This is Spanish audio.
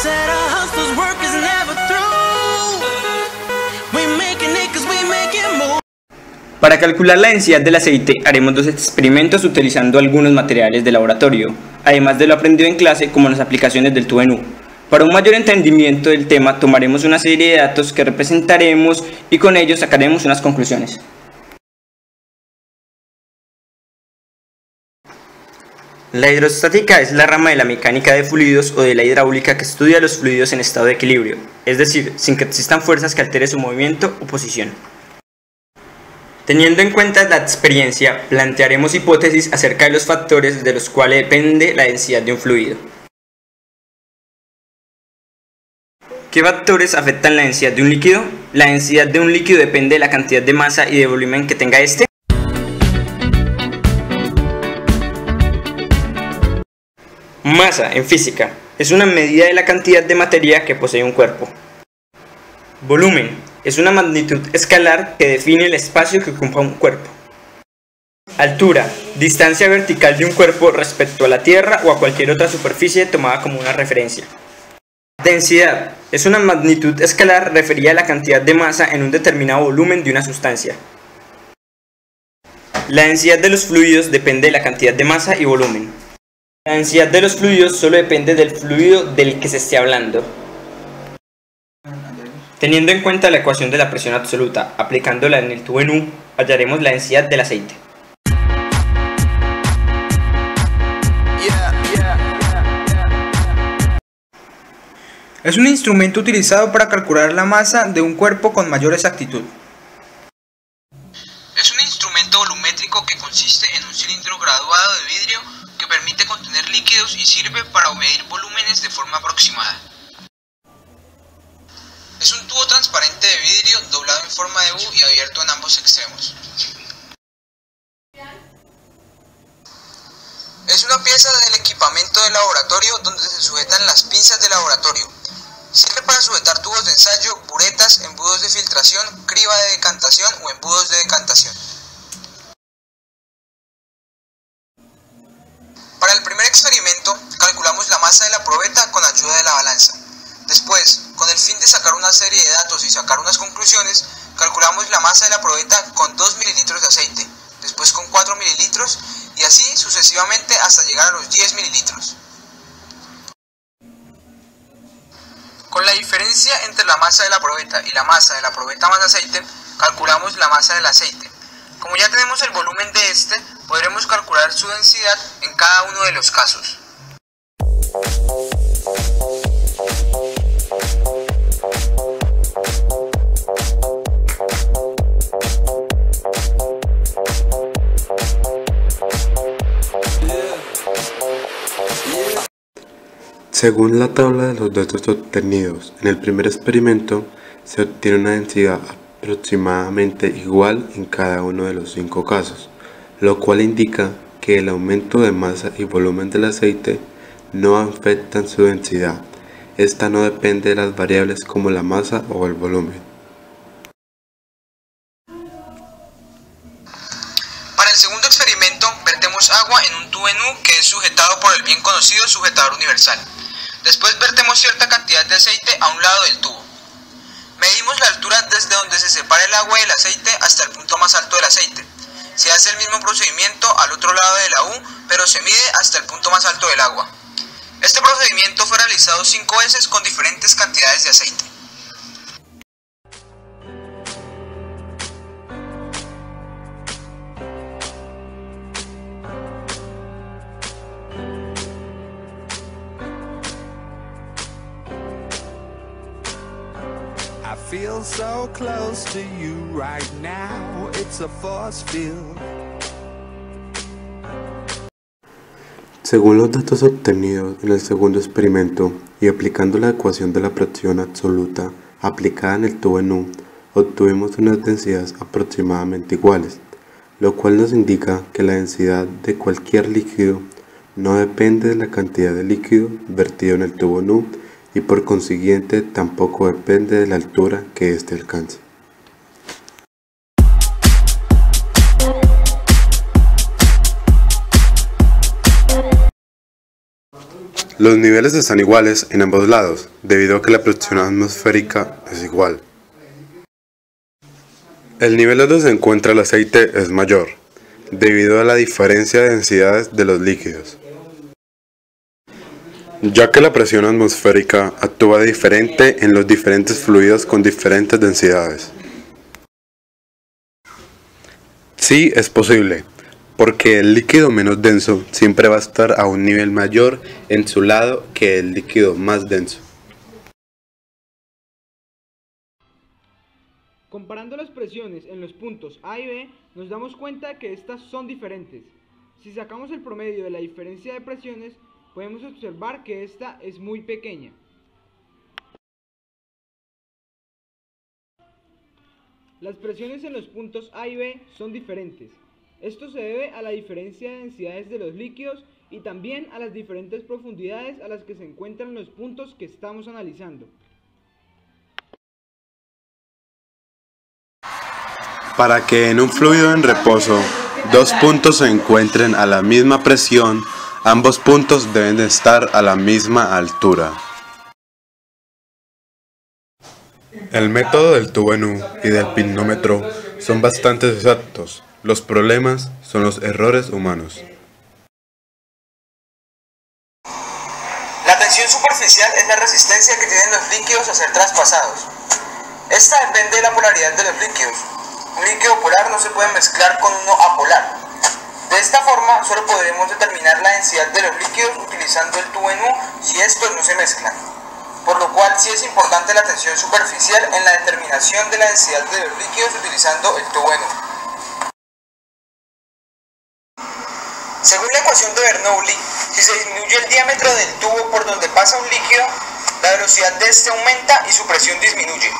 said our hustle's work is never through. We making it 'cause we make it move. Para calcular la densidad del aceite haremos dos experimentos utilizando algunos materiales de laboratorio, además de lo aprendido en clase como las aplicaciones del tubo en U. Para un mayor entendimiento del tema tomaremos una serie de datos que representaremos y con ellos sacaremos unas conclusiones. La hidrostática es la rama de la mecánica de fluidos o de la hidráulica que estudia los fluidos en estado de equilibrio, es decir, sin que existan fuerzas que alteren su movimiento o posición. Teniendo en cuenta la experiencia, plantearemos hipótesis acerca de los factores de los cuales depende la densidad de un fluido. ¿Qué factores afectan la densidad de un líquido? La densidad de un líquido depende de la cantidad de masa y de volumen que tenga este. Masa, en física, es una medida de la cantidad de materia que posee un cuerpo. Volumen, es una magnitud escalar que define el espacio que ocupa un cuerpo. Altura, distancia vertical de un cuerpo respecto a la Tierra o a cualquier otra superficie tomada como una referencia. Densidad, es una magnitud escalar referida a la cantidad de masa en un determinado volumen de una sustancia. La densidad de los fluidos depende de la cantidad de masa y volumen. La densidad de los fluidos solo depende del fluido del que se esté hablando. Teniendo en cuenta la ecuación de la presión absoluta, aplicándola en el tubo en U, hallaremos la densidad del aceite. Es un instrumento utilizado para calcular la masa de un cuerpo con mayor exactitud. Es un instrumento volumétrico que consiste en un cilindro graduado de vidrio que permite contener líquidos y sirve para medir volúmenes de forma aproximada. Es un tubo transparente de vidrio doblado en forma de U y abierto en ambos extremos. Es una pieza del equipamiento de laboratorio donde se sujetan las pinzas de laboratorio. Sirve para sujetar tubos de ensayo, buretas, embudos de filtración, criba de decantación o embudos de decantación. Para el primer experimento, calculamos la masa de la probeta con ayuda de la balanza. Después, con el fin de sacar una serie de datos y sacar unas conclusiones, calculamos la masa de la probeta con 2 mililitros de aceite, después con 4 mililitros y así sucesivamente hasta llegar a los 10 mililitros. Con la diferencia entre la masa de la probeta y la masa de la probeta más aceite, calculamos la masa del aceite. Como ya tenemos el volumen de este, podremos calcular su densidad en cada uno de los casos. Según la tabla de los datos obtenidos en el primer experimento, se obtiene una densidad aproximadamente igual en cada uno de los 5 casos, lo cual indica que el aumento de masa y volumen del aceite no afectan su densidad. Esta no depende de las variables como la masa o el volumen. Para el segundo experimento, vertemos agua en un tubo en U que es sujetado por el bien conocido sujetador universal. Después vertemos cierta cantidad de aceite a un lado del tubo. Medimos la altura desde donde se separa el agua del aceite hasta el punto más alto del aceite. Se hace el mismo procedimiento al otro lado de la U, pero se mide hasta el punto más alto del agua. Este procedimiento fue realizado 5 veces con diferentes cantidades de aceite. I feel so close to you right now, it's a force field. Según los datos obtenidos en el segundo experimento y aplicando la ecuación de la presión absoluta aplicada en el tubo en U, obtuvimos unas densidades aproximadamente iguales, lo cual nos indica que la densidad de cualquier líquido no depende de la cantidad de líquido vertido en el tubo en U y por consiguiente tampoco depende de la altura que éste alcance. Los niveles están iguales en ambos lados, debido a que la presión atmosférica es igual. El nivel donde se encuentra el aceite es mayor, debido a la diferencia de densidades de los líquidos, ya que la presión atmosférica actúa diferente en los diferentes fluidos con diferentes densidades. Sí, es posible, porque el líquido menos denso siempre va a estar a un nivel mayor en su lado que el líquido más denso. Comparando las presiones en los puntos A y B, nos damos cuenta que estas son diferentes. Si sacamos el promedio de la diferencia de presiones, podemos observar que esta es muy pequeña. Las presiones en los puntos A y B son diferentes. Esto se debe a la diferencia de densidades de los líquidos y también a las diferentes profundidades a las que se encuentran los puntos que estamos analizando. Para que en un fluido en reposo dos puntos se encuentren a la misma presión, ambos puntos deben de estar a la misma altura. El método del tubo en U y del pinómetro son bastante exactos. Los problemas son los errores humanos. La tensión superficial es la resistencia que tienen los líquidos a ser traspasados. Esta depende de la polaridad de los líquidos. Un líquido polar no se puede mezclar con uno apolar. De esta forma, solo podremos determinar la densidad de los líquidos utilizando el tubo en U si estos no se mezclan. Por lo cual, sí es importante la tensión superficial en la determinación de la densidad de los líquidos utilizando el tubo en U. Según la ecuación de Bernoulli, si se disminuye el diámetro del tubo por donde pasa un líquido, la velocidad de este aumenta y su presión disminuye.